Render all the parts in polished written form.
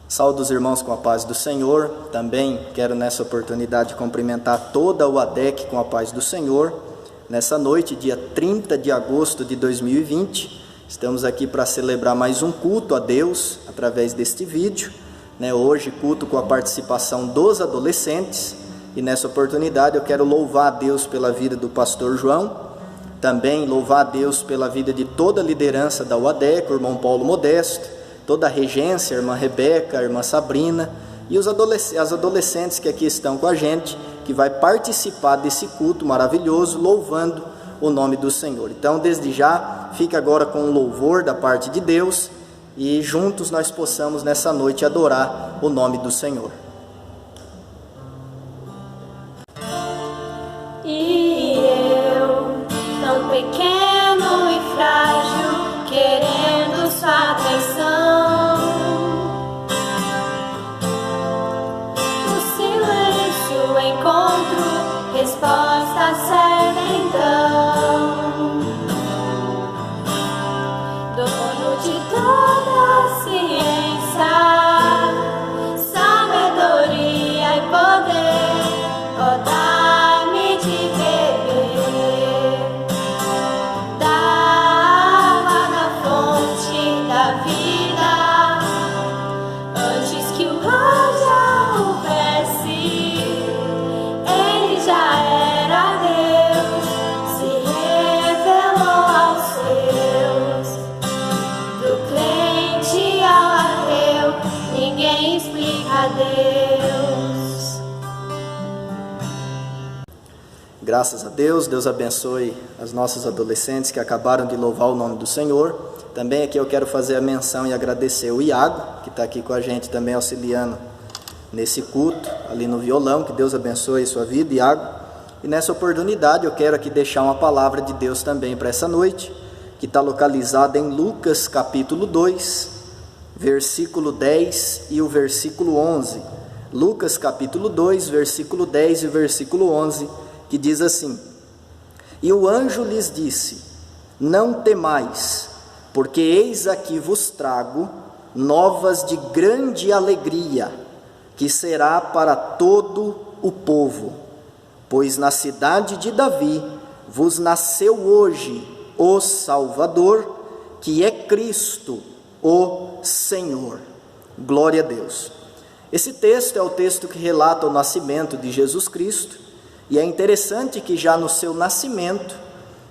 Saúdo os irmãos com a paz do Senhor. Também quero nessa oportunidade cumprimentar toda o ADEC com a paz do Senhor. Nessa noite, dia 30 de agosto de 2020, estamos aqui para celebrar mais um culto a Deus através deste vídeo. Hoje, culto com a participação dos adolescentes. E nessa oportunidade eu quero louvar a Deus pela vida do pastor João. Também louvar a Deus pela vida de toda a liderança da UADEC, o irmão Paulo Modesto, toda a regência, a irmã Rebeca, a irmã Sabrina e as adolescentes que aqui estão com a gente, que vai participar desse culto maravilhoso, louvando o nome do Senhor. Então, desde já, fica agora com o louvor da parte de Deus e juntos nós possamos nessa noite adorar o nome do Senhor. E eu, tão pequeno e frágil, querendo sua atenção. Encontro resposta certa então. Dono de toda a ciência, sabedoria e poder, ó, dá-me de beber da água da fonte da vida, antes que o mar já houvesse. Já era Deus, se revelou aos seus. Do crente ao ateu, ninguém explica Deus. Graças a Deus, Deus abençoe as nossas adolescentes que acabaram de louvar o nome do Senhor. Também aqui eu quero fazer a menção e agradecer o Iago, que está aqui com a gente também auxiliando nesse culto, ali no violão. Que Deus abençoe sua vida, Iago. E nessa oportunidade eu quero aqui deixar uma palavra de Deus também para essa noite, que está localizada em Lucas capítulo 2, versículo 10 e o versículo 11. Lucas capítulo 2, versículo 10 e versículo 11, que diz assim: E o anjo lhes disse: Não temais, porque eis aqui vos trago novas de grande alegria, que será para todo o povo. Pois na cidade de Davi vos nasceu hoje o Salvador, que é Cristo, o Senhor. Glória a Deus. Esse texto é o texto que relata o nascimento de Jesus Cristo, e é interessante que já no seu nascimento,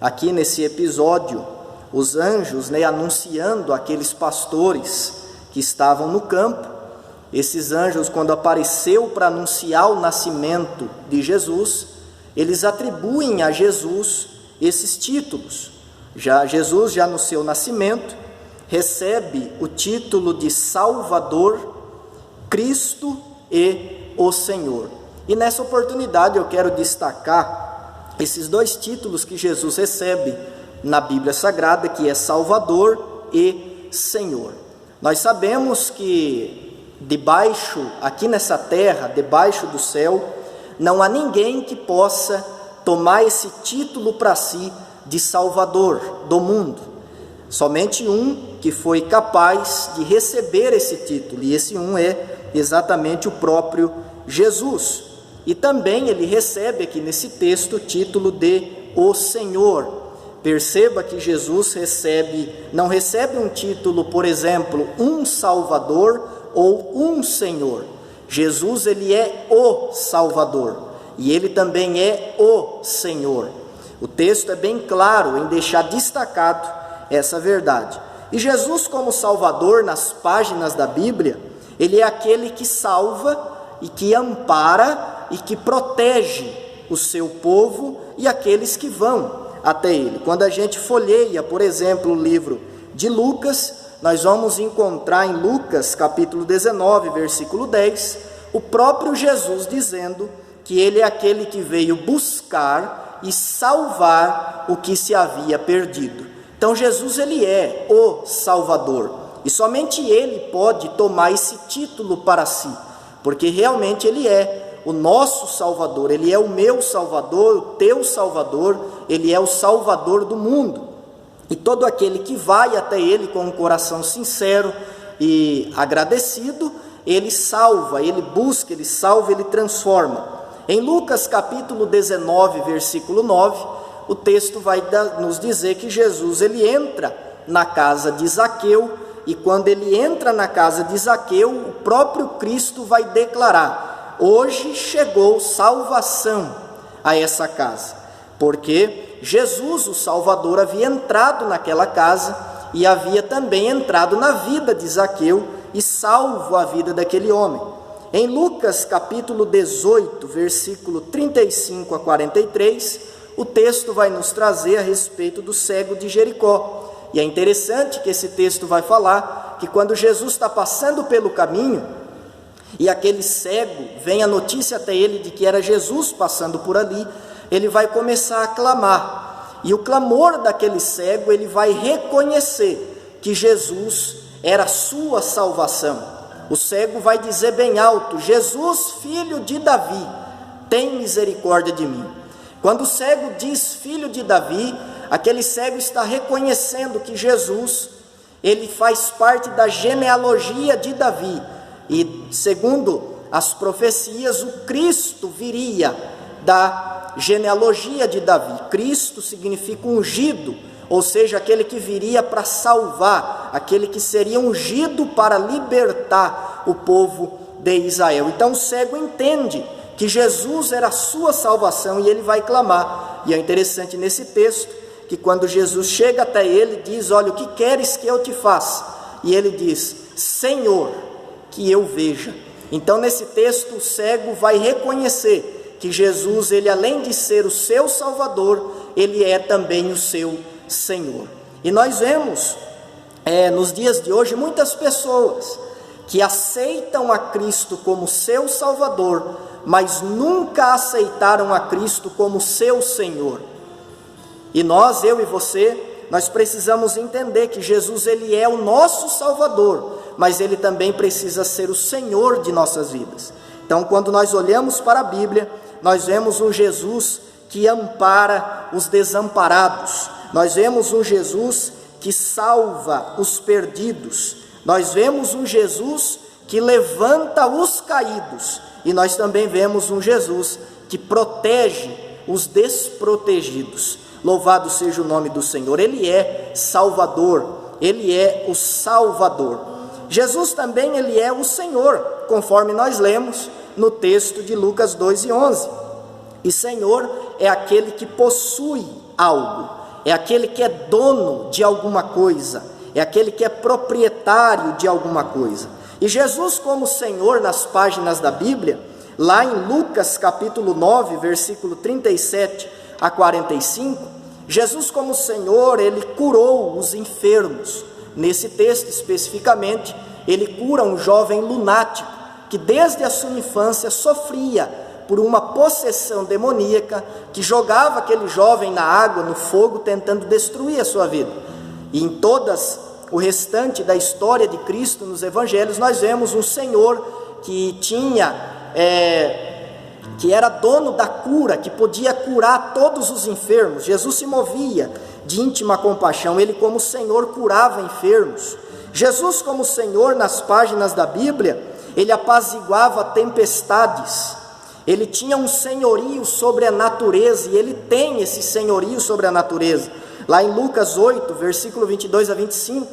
aqui nesse episódio, os anjos, anunciando aqueles pastores que estavam no campo, esses anjos, quando apareceu para anunciar o nascimento de Jesus, eles atribuem a Jesus esses títulos. Jesus, já no seu nascimento, recebe o título de Salvador, Cristo e o Senhor. E nessa oportunidade eu quero destacar esses dois títulos que Jesus recebe na Bíblia Sagrada, que é Salvador e Senhor. Nós sabemos que debaixo, aqui nessa terra, debaixo do céu, não há ninguém que possa tomar esse título para si de Salvador do mundo. Somente um que foi capaz de receber esse título, e esse um é exatamente o próprio Jesus. E também ele recebe aqui nesse texto o título de o Senhor. Perceba que Jesus não recebe um título, por exemplo, um Salvador ou um Senhor. Jesus, ele é o Salvador e ele também é o Senhor. O texto é bem claro em deixar destacado essa verdade. E Jesus, como Salvador, nas páginas da Bíblia, ele é aquele que salva e que ampara e que protege o seu povo e aqueles que vão até ele. Quando a gente folheia, por exemplo, o livro de Lucas, nós vamos encontrar em Lucas capítulo 19, versículo 10, o próprio Jesus dizendo que ele é aquele que veio buscar e salvar o que se havia perdido. Então Jesus, ele é o Salvador, e somente ele pode tomar esse título para si, porque realmente ele é o nosso Salvador, ele é o meu Salvador, o teu Salvador, ele é o Salvador do mundo. E todo aquele que vai até ele com um coração sincero e agradecido, ele salva, ele busca, ele salva, ele transforma. Em Lucas capítulo 19, versículo 9, o texto vai nos dizer que Jesus ele entra na casa de Zaqueu, e quando ele entra na casa de Zaqueu, o próprio Cristo vai declarar: hoje chegou salvação a essa casa, porque Jesus, o Salvador, havia entrado naquela casa e havia também entrado na vida de Zaqueu e salvo a vida daquele homem. Em Lucas capítulo 18, versículo 35 a 43, o texto vai nos trazer a respeito do cego de Jericó. E é interessante que esse texto vai falar que quando Jesus está passando pelo caminho, e aquele cego, vem a notícia até ele de que era Jesus passando por ali, ele vai começar a clamar. E o clamor daquele cego, ele vai reconhecer que Jesus era a sua salvação. O cego vai dizer bem alto: Jesus, filho de Davi, tem misericórdia de mim. Quando o cego diz filho de Davi, aquele cego está reconhecendo que Jesus, ele faz parte da genealogia de Davi. E segundo as profecias, o Cristo viria da genealogia de Davi. Cristo significa ungido, ou seja, aquele que viria para salvar, aquele que seria ungido para libertar o povo de Israel. Então o cego entende que Jesus era a sua salvação e ele vai clamar. E é interessante nesse texto que quando Jesus chega até ele, diz: olha, o que queres que eu te faça? E ele diz: Senhor, que eu veja. Então nesse texto o cego vai reconhecer que Jesus, ele além de ser o seu Salvador, ele é também o seu Senhor. E nós vemos nos dias de hoje muitas pessoas que aceitam a Cristo como seu Salvador, mas nunca aceitaram a Cristo como seu Senhor. E nós, eu e você, nós precisamos entender que Jesus ele é o nosso Salvador, mas ele também precisa ser o Senhor de nossas vidas. Então, quando nós olhamos para a Bíblia, nós vemos um Jesus que ampara os desamparados. Nós vemos um Jesus que salva os perdidos. Nós vemos um Jesus que levanta os caídos. E nós também vemos um Jesus que protege os desprotegidos. Louvado seja o nome do Senhor. Ele é Salvador. Ele é o Salvador. Jesus também ele é o Senhor, conforme nós lemos no texto de Lucas 2:11. E Senhor é aquele que possui algo, é aquele que é dono de alguma coisa, é aquele que é proprietário de alguma coisa. E Jesus como Senhor nas páginas da Bíblia, lá em Lucas capítulo 9, versículo 37 a 45, Jesus como Senhor, ele curou os enfermos. Nesse texto especificamente, ele cura um jovem lunático, que desde a sua infância sofria por uma possessão demoníaca, que jogava aquele jovem na água, no fogo, tentando destruir a sua vida. E em todas o restante da história de Cristo nos evangelhos, nós vemos um Senhor que que era dono da cura, que podia curar todos os enfermos. Jesus se movia de íntima compaixão, ele como Senhor curava enfermos. Jesus como Senhor nas páginas da Bíblia, ele apaziguava tempestades, ele tinha um senhorio sobre a natureza, e ele tem esse senhorio sobre a natureza. Lá em Lucas 8, versículo 22 a 25,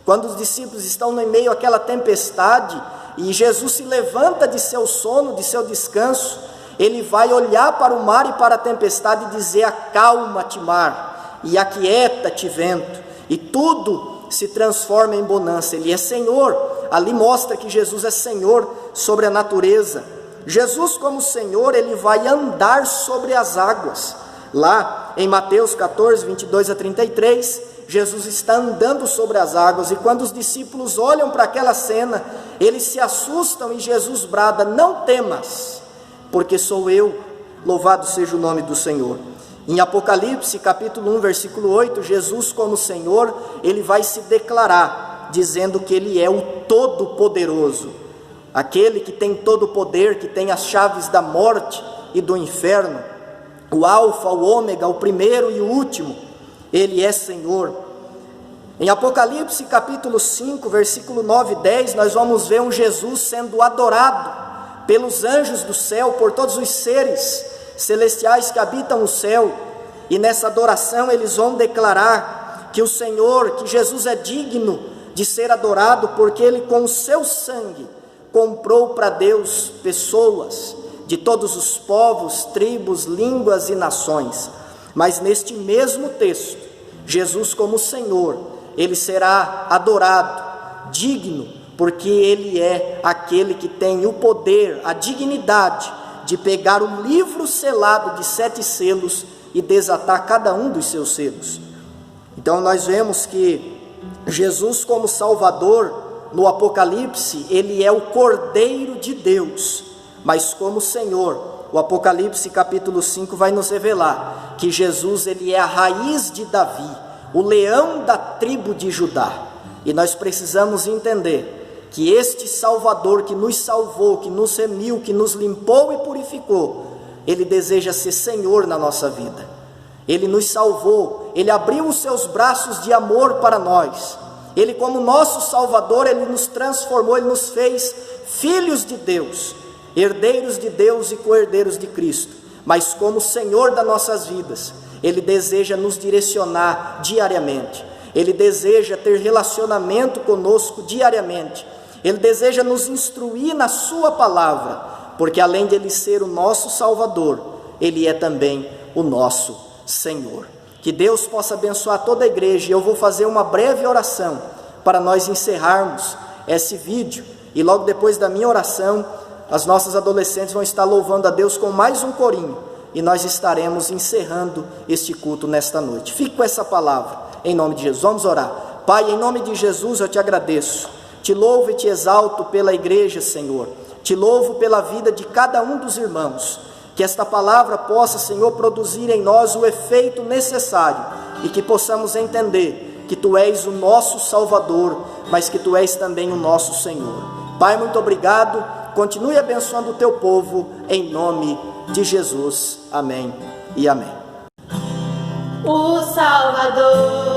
quando os discípulos estão no meio àquela tempestade, e Jesus se levanta de seu sono, de seu descanso, ele vai olhar para o mar e para a tempestade e dizer: acalma-te mar, e aquieta-te vento, e tudo se transforma em bonança. Ele é Senhor. Ali mostra que Jesus é Senhor sobre a natureza. Jesus como Senhor, ele vai andar sobre as águas. Lá em Mateus 14, 22 a 33, Jesus está andando sobre as águas, e quando os discípulos olham para aquela cena, eles se assustam e Jesus brada: não temas, porque sou eu, louvado seja o nome do Senhor. Em Apocalipse capítulo 1, versículo 8, Jesus como Senhor, ele vai se declarar, dizendo que ele é o Todo-Poderoso, aquele que tem todo o poder, que tem as chaves da morte e do inferno, o Alfa, o Ômega, o primeiro e o último. Ele é Senhor. Em Apocalipse capítulo 5, versículo 9 e 10, nós vamos ver um Jesus sendo adorado pelos anjos do céu, por todos os seres celestiais que habitam o céu, e nessa adoração eles vão declarar que o Senhor, que Jesus é digno de ser adorado, porque Ele com o seu sangue comprou para Deus pessoas de todos os povos, tribos, línguas e nações. Mas neste mesmo texto, Jesus como Senhor, Ele será adorado, digno, porque Ele é aquele que tem o poder, a dignidade de pegar um livro selado de 7 selos e desatar cada um dos seus selos. Então nós vemos que Jesus como Salvador, no Apocalipse, Ele é o Cordeiro de Deus, mas como Senhor, o Apocalipse capítulo 5 vai nos revelar que Jesus, Ele é a raiz de Davi, o leão da tribo de Judá. E nós precisamos entender que este Salvador que nos salvou, que nos remiu, que nos limpou e purificou, Ele deseja ser Senhor na nossa vida. Ele nos salvou, Ele abriu os seus braços de amor para nós. Ele como nosso Salvador, Ele nos transformou, Ele nos fez filhos de Deus, herdeiros de Deus e co-herdeiros de Cristo. Mas como Senhor das nossas vidas, Ele deseja nos direcionar diariamente. Ele deseja ter relacionamento conosco diariamente. Ele deseja nos instruir na sua palavra, porque além de Ele ser o nosso Salvador, Ele é também o nosso Senhor. Que Deus possa abençoar toda a igreja. Eu vou fazer uma breve oração para nós encerrarmos esse vídeo, e logo depois da minha oração, as nossas adolescentes vão estar louvando a Deus com mais um corinho, e nós estaremos encerrando este culto nesta noite. Fique com essa palavra, em nome de Jesus. Vamos orar. Pai, em nome de Jesus eu te agradeço, te louvo e te exalto pela igreja, Senhor. Te louvo pela vida de cada um dos irmãos. Que esta palavra possa, Senhor, produzir em nós o efeito necessário, e que possamos entender que Tu és o nosso Salvador, mas que Tu és também o nosso Senhor. Pai, muito obrigado. Continue abençoando o Teu povo, em nome de Jesus. Amém e amém. O Salvador